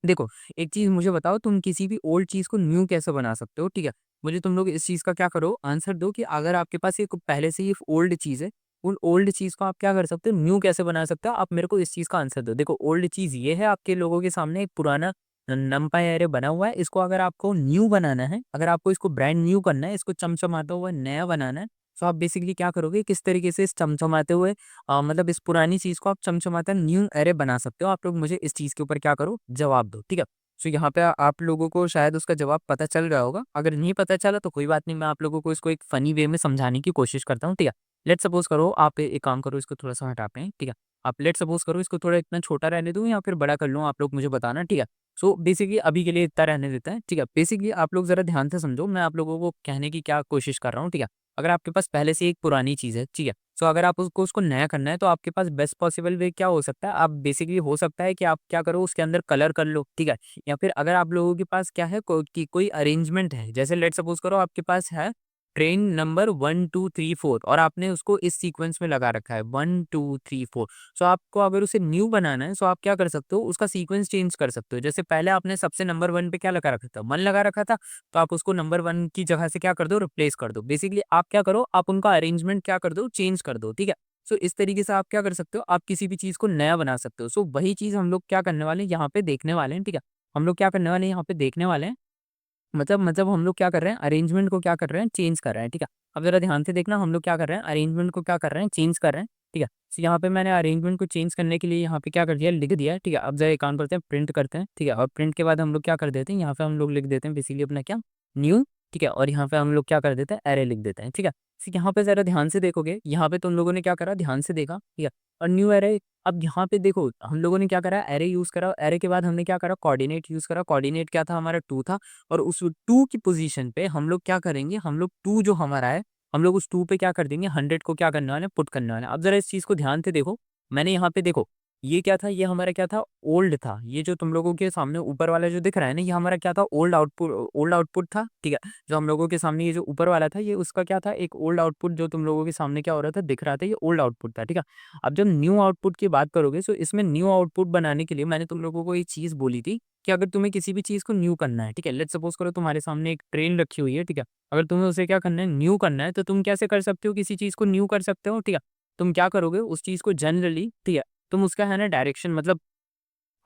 देखो, एक चीज़ मुझे बताओ, तुम किसी भी ओल्ड चीज़ को न्यू कैसे बना सकते हो, ठीक है? मुझे तुम लोग इस चीज़ का क्या करो, आंसर दो कि अगर आपके पास एक पहले से ही ओल्ड चीज़ है, उन ओल्ड चीज़ को आप क्या कर सकते हो, न्यू कैसे बना सकते हो? आप मेरे को इस चीज़ का आंसर दो। देखो, ओल्ड चीज़ ये है, आपके लोगों के सामने एक पुराना नमपाई अरे बना हुआ है, इसको अगर आपको न्यू बनाना है, अगर आपको इसको ब्रांड न्यू करना है, इसको चमचमाता हुआ नया बनाना है, तो आप बेसिकली क्या करोगे, किस तरीके से इस चमचमाते हुए मतलब इस पुरानी चीज़ को आप चमचमाता न्यू अरे बना सकते हो। आप लोग मुझे इस चीज़ के ऊपर क्या करो, जवाब दो, ठीक है? सो यहाँ पे आप लोगों को शायद उसका जवाब पता चल रहा होगा। अगर नहीं पता चला तो कोई बात नहीं, मैं आप लोगों को इसको एक फ़नी वे में समझाने की कोशिश करता हूँ, ठीक है? लेट्स सपोज़ करो, आप एक काम करो, इसको थोड़ा-सा हटाते हैं, ठीक है? आप लेट्स सपोज़ करो, इसको थोड़ा इतना छोटा रहने दूँ या फिर बड़ा कर लूँ, आप लोग मुझे बताना, ठीक है? सो बेसिकली अभी के लिए इतना रहने देते हैं, ठीक है? बेसिकली आप लोग ज़रा ध्यान से समझो, मैं आप लोगों को कहने की क्या कोशिश कर रहा हूँ, ठीक है? अगर आपके पास पहले से एक पुरानी चीज़ है, ठीक है? सो अगर आप उसको नया करना है, तो आपके पास बेस्ट पॉसिबल वे क्या हो सकता है? आप बेसिकली हो सकता है कि आप क्या करो, उसके अंदर कलर कर लो, ठीक है? या फिर अगर आप लोगों के पास क्या है, कोई अरेंजमेंट है, जैसे लेट्स सपोज़ करो आपके पास है ट्रेन नंबर 1 2 3 4 और आपने उसको इस सीक्वेंस में लगा रखा है 1 2 3 4। सो आपको अगर उसे न्यू बनाना है, सो आप क्या कर सकते हो, उसका सीक्वेंस चेंज कर सकते हो। जैसे पहले आपने सबसे नंबर 1 पे क्या लगा रखा था, 1 लगा रखा था, तो आप उसको नंबर 1 की जगह से क्या कर दो, रिप्लेस कर दो। बेसिकली आप क्या करो, आप उनका अरेंजमेंट क्या कर दो, चेंज कर दो, ठीक है। सो इस तरीके से आप क्या कर सकते हो, आप किसी भी चीज़ को नया बना सकते हो। सो वही चीज़ हम लोग क्या करने वाले हैं, यहाँ पे देखने वाले हैं, ठीक है। हम लोग क्या करने वाले हैं, यहाँ पे देखने वाले हैं। मतलब हम लोग क्या कर रहे हैं, अरेंजमेंट को क्या कर रहे हैं, चेंज कर रहे हैं, ठीक है। अब ज़रा ध्यान से देखना, हम लोग क्या कर रहे हैं, अरेंजमेंट को क्या कर रहे हैं, चेंज कर रहे हैं, ठीक है। तो यहाँ पे मैंने अरेंजमेंट को चेंज करने के लिए यहाँ पे क्या कर दिया, लिख दिया है, ठीक है। अब ज़रा एक काम करते हैं, प्रिंट करते हैं, ठीक है। और प्रिंट के बाद हम लोग क्या कर देते हैं, यहाँ पे हम लोग लिख देते हैं बेसिकली अपना क्या, न्यू, ठीक है। और यहाँ पे हम लोग क्या कर देते हैं, एरे लिख देते हैं, ठीक है। यहाँ पे ज़रा ध्यान से देखोगे, यहाँ पे तुम लोगों ने क्या करा, ध्यान से देखा, ठीक है। और न्यू एरे, अब यहाँ पे देखो हम लोगों ने क्या करा, एरे यूज़ करा, एरे के बाद हमने क्या करा, कोऑर्डिनेट यूज़ करा। कोऑर्डिनेट क्या था, हमारा 2 था। और उस 2 की पोज़ीशन पे हम लोग क्या करेंगे, हम लोग 2 जो हमारा है, हम लोग उस 2 पे क्या कर देंगे, 100 को क्या करने वाले हैं, पुट करने वाले हैं। अब ज़रा इस चीज़ को ध्यान से देखो, मैंने यहाँ पे देखो, ये क्या था, ये हमारा क्या था, ओल्ड था। ये जो तुम लोगों के सामने ऊपर वाला जो दिख रहा है ना, ये हमारा क्या था, ओल्ड आउटपुट था, ठीक है। जो हम लोगों के सामने ये जो ऊपर वाला था, ये उसका क्या था, एक ओल्ड आउटपुट जो तुम लोगों के सामने क्या हो रहा था, दिख रहा था, ये ओल्ड आउटपुट था, ठीक है। अब जब न्यू आउटपुट की बात करोगे, सो इसमें न्यू आउटपुट बनाने के लिए मैंने तुम लोगों को एक चीज़ बोली थी कि अगर तुम्हें किसी भी चीज़ को न्यू करना है, ठीक है, लेट्स सपोज़ करो तुम्हारे सामने एक ट्रेन रखी हुई है, ठीक है, अगर तुम्हें उसे क्या करना है, न्यू करना है, तो तुम कैसे कर सकते हो, किसी चीज़ को न्यू कर सकते हो, ठीक है। तुम क्या करोगे, उस चीज़ को जनरली, ठीक है, तुम उसका है ना डायरेक्शन, मतलब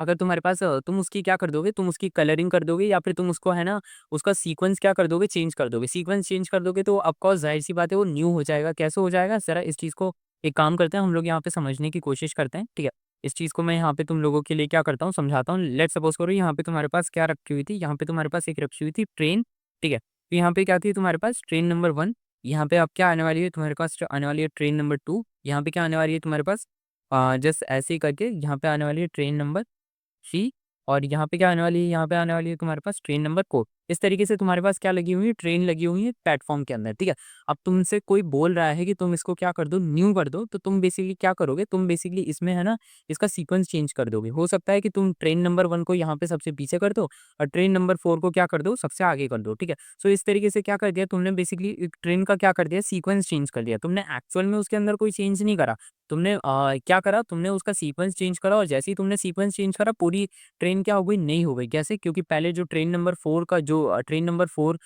अगर तुम्हारे पास तुम उसकी क्या कर दोगे, तुम उसकी कलरिंग कर दोगे, या फिर तुम उसको है ना, उसका सीक्वेंस क्या कर दोगे, चेंज कर दोगे। सीक्वेंस चेंज कर दोगे तो ऑफ कोर्स ज़ाहिर-सी बात है वो न्यू हो जाएगा। कैसे हो जाएगा? ज़रा इस चीज़ को एक काम करते हैं, हम लोग यहाँ पे समझने की कोशिश करते हैं, ठीक है? इस चीज़ को मैं यहाँ पे तुम लोगों के लिए क्या करता हूँ, समझाता हूँ। लेट्स सपोज़ करो यहाँ पे तुम्हारे पास क्या रखी हुई थी, यहाँ पे तुम्हारे पास एक रखी हुई थी ट्रेन, ठीक है? तो यहाँ पे क्या थी तुम्हारे पास, ट्रेन नंबर 1, यहाँ पे अब क्या आने वाली है तुम्हारे पास, आने वाली है ट्रेन नंबर 2, यहाँ पे क्या आने वाली है तुम्हारे पास, जस्ट ऐसे ही करके यहाँ पे आने वाली है ट्रेन नंबर 3, और यहाँ पे क्या आने वाली है, यहाँ पे आने वाली है तुम्हारे पास ट्रेन नंबर 4। इस तरीके से तुम्हारे पास क्या लगी हुई है, ट्रेन लगी हुई है प्लेटफ़ॉर्म के अंदर, ठीक है। अब तुमसे कोई बोल रहा है कि तुम इसको क्या कर दो, न्यू कर दो, तो तुम बेसिकली क्या करोगे, तुम बेसिकली इसमें है ना, इसका सीक्वेंस चेंज कर दोगे। हो सकता है कि तुम ट्रेन नंबर 1 को यहाँ पे सबसे पीछे कर दो और ट्रेन नंबर 4 को क्या कर दो, सबसे आगे कर दो, ठीक है। सो इस तरीके से क्या कर दिया तुमने, बेसिकली एक ट्रेन का क्या कर दिया, सीक्वेंस चेंज कर दिया। तुमने एक्चुअल में उसके अंदर कोई चेंज नहीं करा। तुमने क्या करा, तुमने उसका सीक्वेंस चेंज करा, और जैसे ही तुमने सीक्वेंस चेंज करा, पूरी ट्रेन क्या हो गई, नई हो गई। कैसे? क्योंकि पहले जो ट्रेन नंबर 4 का जो ट्रेन नंबर 4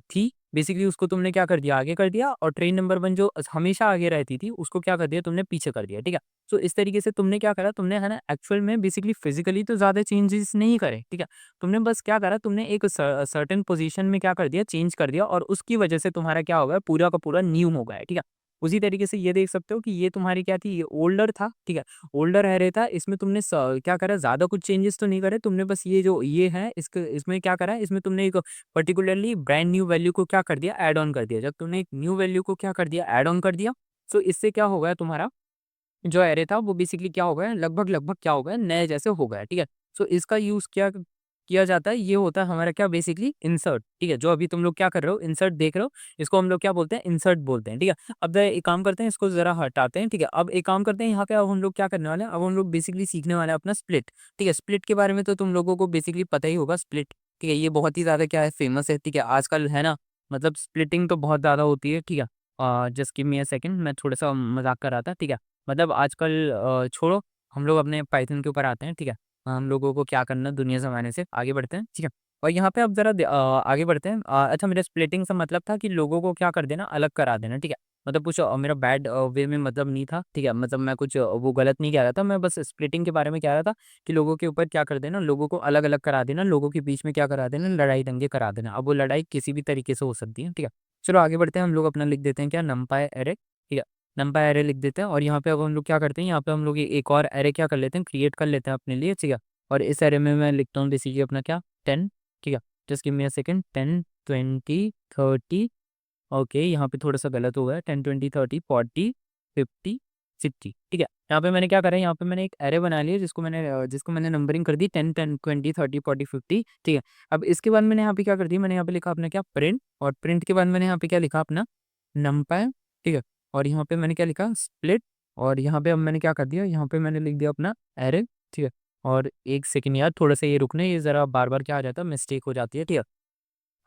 थी, बेसिकली उसको तुमने क्या कर दिया, आगे कर दिया, और ट्रेन नंबर 1 जो हमेशा आगे रहती थी, उसको क्या कर दिया तुमने, पीछे कर दिया, ठीक है। सो इस तरीके से तुमने क्या करा, तुमने है ना एक्चुअल में बेसिकली फिजिकली तो ज़्यादा चेंजेस नहीं करे, ठीक है। तुमने बस क्या करा, तुमने एक सर्टेन पोजीशन में क्या कर दिया, चेंज कर दिया, और उसकी वजह से तुम्हारा क्या हो गया, पूरा का पूरा न्यू हो गया है, ठीक है। उसी तरीके से ये देख सकते हो कि ये तुम्हारी क्या थी, ये ओल्डर था, ठीक है। ओल्डर एरे था, इसमें तुमने क्या करा, ज़्यादा कुछ चेंजेस तो नहीं करे, तुमने बस ये जो ये है इसमें क्या करा, इसमें तुमने एक पर्टिकुलरली ब्रांड न्यू वैल्यू को क्या कर दिया, ऐड ऑन कर दिया। जब तुमने एक न्यू वैल्यू को क्या कर दिया, ऐड ऑन कर दिया, सो इससे क्या हो गया, तुम्हारा जो एरे था वो बेसिकली क्या हो गया, लगभग-लगभग क्या हो गया, नए जैसे हो गया, ठीक है। सो इसका यूज़ क्या किया जाता है, ये होता है हमारा क्या, बेसिकली इंसर्ट, ठीक है। जो अभी तुम लोग क्या कर रहे हो, इंसर्ट देख रहे हो, इसको हम लोग क्या बोलते हैं, इंसर्ट बोलते हैं, ठीक है। अब ज़रा एक काम करते हैं, इसको ज़रा हटाते हैं, ठीक है। अब एक काम करते हैं, यहाँ पे अब हम लोग क्या करने वाले हैं, अब हम लोग बेसिकली सीखने वाले हैं अपना स्प्लिट, ठीक है। स्प्लिट के बारे में तो तुम लोगों को बेसिकली पता ही होगा, स्प्लिट, ठीक है। ये बहुत ही ज़्यादा क्या है, फेमस है, ठीक है। आजकल है ना, मतलब स्प्लिटिंग तो बहुत ज़्यादा होती है, ठीक है। Just give me a second, मैं थोड़ा-सा मज़ाक कर रहा था, ठीक है। मतलब आजकल छोड़ो, हम लोग अपने पाइथन के ऊपर आते हैं, ठीक है। हम लोगों को क्या करना है, दुनिया ज़माने से आगे बढ़ते हैं, ठीक है। और यहाँ पे अब ज़रा आगे बढ़ते हैं। अच्छा, मेरा स्प्लिटिंग से मतलब था कि लोगों को क्या कर देना, अलग करा देना, ठीक है। मतलब कुछ मेरा बैड वे में मतलब नहीं था, ठीक है। मतलब मैं कुछ वो गलत नहीं कह रहा था, मैं बस स्प्लिटिंग के बारे में कह रहा था कि लोगों के ऊपर क्या कर देना, लोगों को अलग-अलग करा देना, लोगों के बीच में क्या करा देना, लड़ाई-दंगे करा देना। अब वो लड़ाई किसी भी तरीके से हो सकती है, ठीक है। चलो आगे बढ़ते हैं, हम लोग अपना लिख देते हैं क्या, नंपाई अरे, ठीक है। नंपाई अरे लिख देते हैं, और यहाँ पे अब हम लोग क्या करते हैं, यहाँ पे हम लोग एक और अरे क्या कर लेते हैं, क्रिएट कर लेते हैं अपने लिए, ठीक है। और इस अरे में मैं लिखता हूँ बेसिकली अपना क्या, 10, ठीक है। Just give me a second, 10 20 30, okay, यहाँ पे थोड़ा-सा गलत हो गया है, 10 20 30 40 50 60, ठीक है। यहाँ पे मैंने क्या करा है, यहाँ पे मैंने एक अरे बना लिया, जिसको मैंने नंबरिंग कर दी 10 10 20 30 40 50, ठीक है। अब इसके बाद मैंने यहाँ पे क्या कर दिया, मैंने यहाँ पे लिखा अपना क्या, प्रिंट, और प्रिंट के बाद मैंने यहाँ पे क्या लिखा अपना, नंपाई, ठीक है। और यहाँ पे मैंने क्या लिखा, स्प्लिट, और यहाँ पे अब मैंने क्या कर दिया, यहाँ पे मैंने लिख दिया अपना अरे, ठीक है। और 1 सेकंड यार, थोड़ा-सा ये रुकना, ये ज़रा बार-बार क्या आ जाता है, मिस्टेक हो जाती है, ठीक है।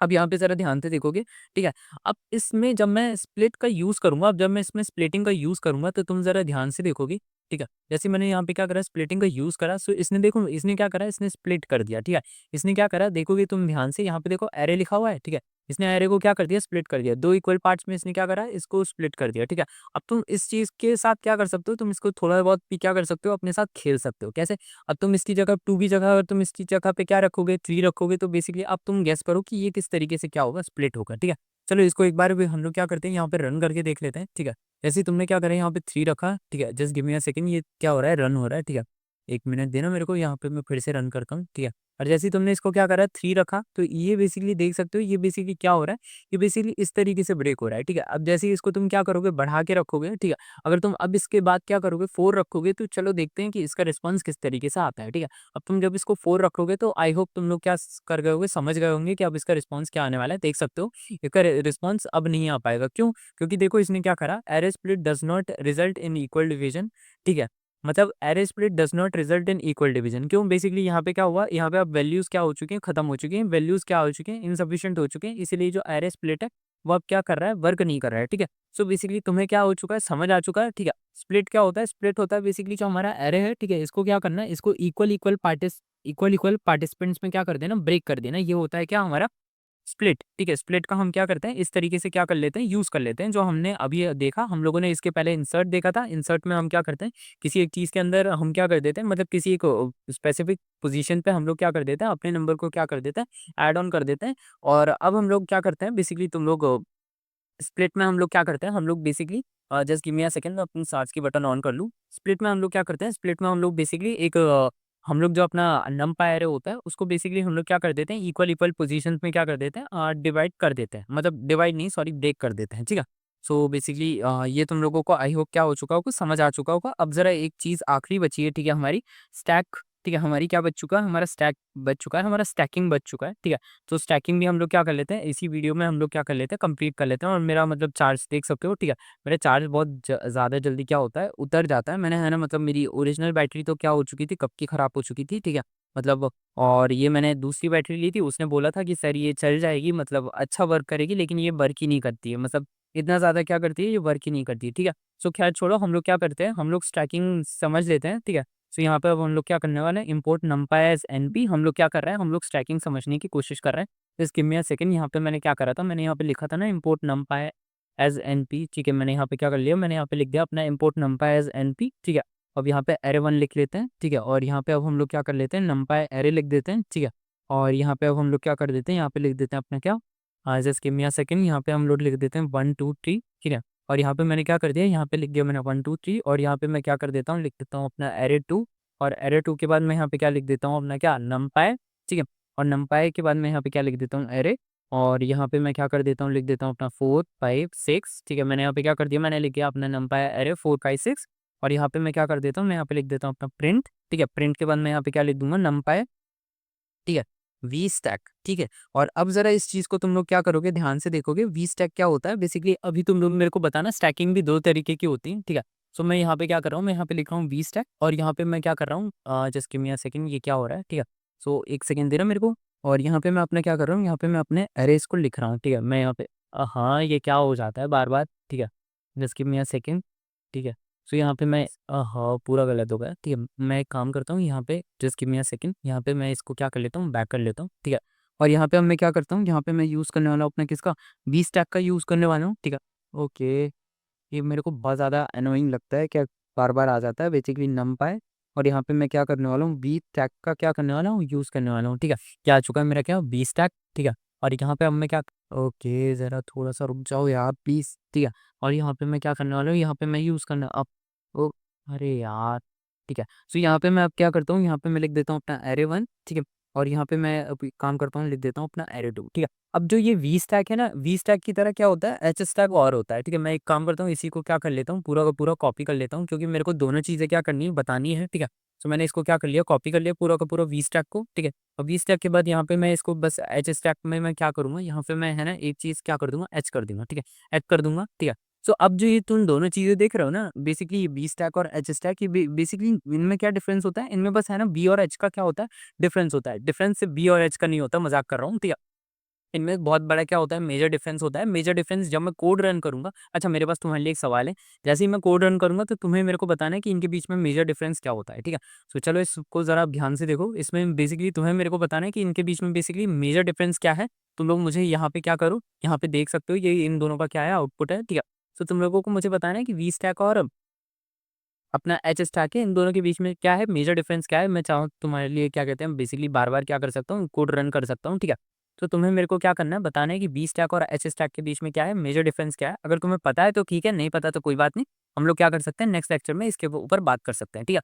अब यहाँ पे ज़रा ध्यान से देखोगे, ठीक है? अब इसमें जब मैं स्प्लिट का यूज़ करूँगा, अब जब मैं इसमें स्प्लिटिंग का यूज़ करूँगा तो तुम ज़रा ध्यान से देखोगे, ठीक है? जैसे मैंने यहाँ पे क्या करा, स्प्लिटिंग का यूज़ करा, सो इसने देखो इसने क्या करा, इसने स्प्लिट कर दिया, ठीक है? इसने क्या करा, देखोगे तुम ध्यान से, यहाँ पे देखो अरे लिखा हुआ है, ठीक है? इसने अरे को क्या कर दिया, स्प्लिट कर दिया। 2 इक्वल पार्ट्स में इसने क्या करा, इसको स्प्लिट कर दिया, ठीक है? अब तुम इस चीज़ के साथ क्या कर सकते हो, तुम इसको थोड़ा बहुत भी क्या कर सकते हो, अपने साथ खेल सकते हो। कैसे? अब तुम इसकी जगह 2 की जगह अगर तुम इसकी जगह पे क्या रखोगे, 3 रखोगे, तो बेसिकली अब तुम गेस करो कि ये किस तरीके से क्या होगा, स्प्लिट होगा, ठीक है? चलो इसको एक बार भी हम लोग क्या करते हैं, यहाँ पे रन करके देख लेते हैं, ठीक है? जैसे ही तुमने क्या करा, यहाँ पे 3 रखा, ठीक है? Just give me a second, ये क्या हो रहा है, रन हो रहा है, ठीक है? 1 मिनट देना मेरे को, यहाँ पे मैं फिर से रन करता हूँ, ठीक है? और जैसे ही तुमने इसको क्या करा, 3 रखा, तो ये बेसिकली देख सकते हो, ये बेसिकली क्या हो रहा है, ये बेसिकली इस तरीके से ब्रेक हो रहा है, ठीक है? अब जैसे ही इसको तुम क्या करोगे, बढ़ा के रखोगे, ठीक है? अगर तुम अब इसके बाद क्या करोगे, 4 रखोगे, तो चलो देखते हैं कि इसका रिस्पॉन्स किस तरीके से आता है, ठीक है? अब तुम जब इसको 4 रखोगे तो आई होप तुम लोग क्या कर गए होगे, समझ गए होंगे कि अब इसका रिस्पॉन्स क्या आने वाला है। देख सकते हो इसका रिस्पॉन्स अब नहीं आ पाएगा। क्यों? क्योंकि देखो इसने क्या करा, array split does not result in equal division, ठीक है? मतलब array split does not result in equal division. क्यों? बेसिकली यहाँ पे क्या हुआ, यहाँ पे अब वैल्यूज क्या हो चुकी हैं, खत्म हो चुकी हैं, वैल्यूज क्या हो चुके हैं, इनसफिशिएंट हो चुके हैं, इसीलिए जो एरे स्प्लिट है वो अब क्या कर रहा है, वर्क नहीं कर रहा है, ठीक है? सो बेसिकली तुम्हें क्या हो चुका है, समझ आ चुका है, ठीक है? स्प्लिट क्या होता है, स्प्लिट होता है बेसिकली जो हमारा एरे है, ठीक है? इसको क्या करना है, इसको इक्वल पार्टिसिपेंट्स में क्या कर देना, ब्रेक कर देना, ये होता है क्या हमारा स्प्लिट, ठीक है? स्प्लिट का हम क्या करते हैं, इस तरीके से क्या कर लेते हैं, यूज़ कर लेते हैं, जो हमने अभी देखा, हम लोगों ने इसके पहले इंसर्ट देखा था। इंसर्ट में हम क्या करते हैं, किसी एक चीज़ के अंदर हम क्या कर देते हैं, मतलब किसी एक स्पेसिफिक पोजीशन पे हम लोग क्या कर देते हैं, अपने नंबर को क्या कर देते हैं, ऐड ऑन कर देते हैं। और अब हम लोग क्या करते हैं, बेसिकली तुम लोग स्प्लिट में हम लोग क्या करते हैं, हम लोग basically just give me a second, मैं अपनी सर्च की बटन ऑन कर लूँ। स्प्लिट में हम लोग क्या करते हैं, स्प्लिट में हम लोग बेसिकली एक हम लोग जो अपना नमपाई एरे होता है, उसको बेसिकली हम लोग क्या कर देते हैं, इक्वल इक्वल पोजीशंस में क्या कर देते हैं, डिवाइड कर देते हैं। मतलब डिवाइड नहीं, सॉरी, ब्रेक कर देते हैं, ठीक है? सो बेसिकली ये तुम लोगों को आई होप क्या हो चुका होगा, समझ आ चुका होगा। अब ज़रा एक चीज़ आखिरी बची है, ठीक है, हमारी स्टैक, ठीक है? हमारी क्या बच चुका है, हमारा स्टैक बच चुका है, हमारा स्टैकिंग बच चुका है, ठीक है? तो स्टैकिंग भी हम लोग क्या कर लेते हैं, इसी वीडियो में हम लोग क्या कर लेते हैं, कंप्लीट कर लेते हैं। और मेरा मतलब चार्ज देख सकते हो, ठीक है? मेरा चार्ज बहुत ज़्यादा जल्दी क्या होता है, उतर जाता है। मैंने है ना, मतलब मेरी ओरिजिनल बैटरी तो क्या हो चुकी थी, कब की ख़राब हो चुकी थी, ठीक है? मतलब और ये मैंने दूसरी बैटरी ली थी, उसने बोला था कि सर ये चल जाएगी, मतलब अच्छा वर्क करेगी, लेकिन ये वर्क ही नहीं करती है। मतलब इतना ज़्यादा क्या करती है, ये वर्क ही नहीं करती है, ठीक है? सो खैर छोड़ो, हम लोग क्या करते हैं, हम लोग स्टैकिंग समझ लेते हैं, ठीक है? सो यहाँ पे अब हम लोग क्या करने वाले हैं, इम्पोर्ट नंपाई एज़ एनपी। हम लोग क्या कर रहे हैं, हम लोग स्टैकिंग समझने की कोशिश कर रहे हैं। Just give me a second, यहाँ पे मैंने क्या करा था, मैंने यहाँ पे लिखा था ना इम्पोर्ट नंपाई एज़ एनपी, ठीक है? मैंने यहाँ पे क्या कर लिया, मैंने यहाँ पे लिख दिया अपना इम्पोर्ट नंपाई एज़ एनपी, ठीक है? अब यहाँ पे अरे 1 लिख लेते हैं, ठीक है? और यहाँ पे अब हम लोग क्या कर लेते हैं, नंपाई अरे लिख देते हैं, ठीक है? और यहाँ पे अब हम लोग क्या कर देते हैं, यहाँ पे लिख देते हैं अपना क्या, just give me a second, यहाँ पे हम लोग लिख देते हैं 1 2 3, ठीक है? और यहाँ पे मैंने क्या कर दिया, यहाँ पे लिख दिया मैंने 1 2 3, और यहाँ पे मैं क्या कर देता हूँ, लिख देता हूँ अपना अरे 2। और अरे 2 के बाद मैं यहाँ पे क्या लिख देता हूँ, अपना क्या, नंपाई, ठीक है? और नंपाई के बाद मैं यहाँ पे क्या लिख देता हूँ, अरे। और यहाँ पे मैं क्या कर देता हूँ, लिख देता हूँ अपना 4 5 6, ठीक है? मैंने यहाँ पे क्या कर दिया, मैंने लिख दिया अपना नंपाई अरे 4 5 6। और यहाँ पे मैं क्या कर देता हूँ, मैं यहाँ पे लिख देता हूँ अपना प्रिंट, ठीक है? प्रिंट के बाद मैं यहाँ पे क्या लिख दूँगा, नंपाई, ठीक है? वी स्टैक, ठीक है? और अब ज़रा इस चीज़ को तुम लोग क्या करोगे, ध्यान से देखोगे, वी स्टैक क्या होता है बेसिकली, अभी तुम लोग मेरे को बताना, स्टैकिंग भी 2 तरीके की होती है, ठीक है? सो मैं यहाँ पे क्या कर रहा हूँ, मैं यहाँ पे लिख रहा हूँ वी स्टैक, और यहाँ पे मैं क्या कर रहा हूँ, just give me a second, ये क्या हो रहा है, ठीक है? सो 1 सेकंड देना मेरे को। और यहाँ पे मैं अपना क्या कर रहा हूँ, यहाँ पे मैं अपने अरेज़ को लिख रहा हूँ, ठीक है? मैं यहाँ पे हाँ, ये क्या हो जाता है बार-बार, ठीक है? Just give me a second, ठीक है? सो यहाँ पे मैं हाँ, पूरा गलत हो गया, ठीक है? मैं एक काम करता हूँ, यहाँ पे just give me a second, यहाँ पे मैं इसको क्या कर लेता हूँ, बैक कर लेता हूँ, ठीक है? और यहाँ पे अब मैं क्या करता हूँ, यहाँ पे मैं यूज़ करने वाला हूँ अपना किसका, बी स्टैक का यूज़ करने वाला हूँ, ठीक है? ओके, ये मेरे को बहुत ज़्यादा एनोइंग लगता है, क्या बार-बार आ जाता है, बेसिकली नमपाई। और यहाँ पे मैं क्या करने वाला हूँ, बी स्टैक का क्या करने वाला हूँ, यूज़ करने वाला हूँ, ठीक है? क्या आ चुका है मेरा क्या, बी स्टैक, ठीक है? और यहाँ पे अब मैं क्या, ओके, ज़रा थोड़ा-सा रुक जाओ यार प्लीज़, ठीक है? और यहाँ पे मैं क्या करने वाला हूँ, यहाँ पे मैं यूज़ करना अब ओ अरे यार! ठीक है। सो यहाँ पे मैं अब क्या करता हूँ, यहाँ पे मैं लिख देता हूँ अपना अरे 1, ठीक है? और यहाँ पे मैं अब एक काम करता हूँ, लिख देता हूँ अपना अरे 2, ठीक है? अब जो ये वी स्टैक है ना, वी स्टैक की तरह क्या होता है, एच स्टैक और होता है, ठीक है? मैं एक काम करता हूँ, इसी को क्या कर लेता हूँ, पूरा का पूरा कॉपी कर लेता हूँ, क्योंकि मेरे को दोनों चीज़ें क्या करनी है, बतानी है, ठीक है? सो मैंने इसको क्या कर लिया, कॉपी कर लिया पूरा का पूरा वी स्टैक को, ठीक है? और वी स्टैक के बाद यहाँ पे मैं इसको बस एच स्टैक में मैं क्या करूँगा, यहाँ पे मैं है ना एक चीज़ क्या कर दूँगा, एच कर दूँगा, ठीक है? एच कर दूँगा, ठीक है? सो अब जो ये तुम दोनों चीज़ें देख रहे हो ना, बेसिकली ये बी स्टैक और एच स्टैक, ये बेसिकली इनमें क्या डिफरेंस होता है, इनमें बस है ना बी और एच का क्या होता है, डिफरेंस होता है। डिफरेंस सिर्फ बी और एच का नहीं होता, मज़ाक कर रहा हूँ, ठीक है? इनमें बहुत बड़ा क्या होता है, मेजर डिफरेंस होता है। मेजर डिफरेंस जब मैं कोड रन करूँगा, अच्छा मेरे पास तुम्हारे लिए एक सवाल है, जैसे ही मैं कोड रन करूँगा तो तुम्हें मेरे को बताना है कि इनके बीच में मेजर डिफरेंस क्या होता है, ठीक है? सो चलो इसको ज़रा ध्यान से देखो, इसमें बेसिकली तुम्हें मेरे को बताना है कि इनके बीच में बेसिकली मेजर डिफरेंस क्या है। तुम लोग मुझे यहाँ पे क्या करो, यहाँ पे देख सकते हो ये इन दोनों का क्या है, आउटपुट है, ठीक है? सो तुम लोगों को मुझे बताना है कि वी स्टैक और अपना एच स्टैक है, इन दोनों के बीच में क्या है, मेजर डिफरेंस क्या है? मैं चाहूँ तुम्हारे लिए क्या कहते हैं बेसिकली बार-बार क्या कर सकता हूँ, कोड रन कर सकता हूँ, ठीक है? तो तुम्हें मेरे को क्या करना है, बताना है कि बी स्टैक और एच स्टैक के बीच में क्या है, मेजर डिफरेंस क्या है? अगर तुम्हें पता है तो ठीक है, नहीं पता तो कोई बात नहीं। हम लोग क्या कर सकते हैं, नेक्स्ट लेक्चर में इसके ऊपर बात कर सकते हैं, ठीक है?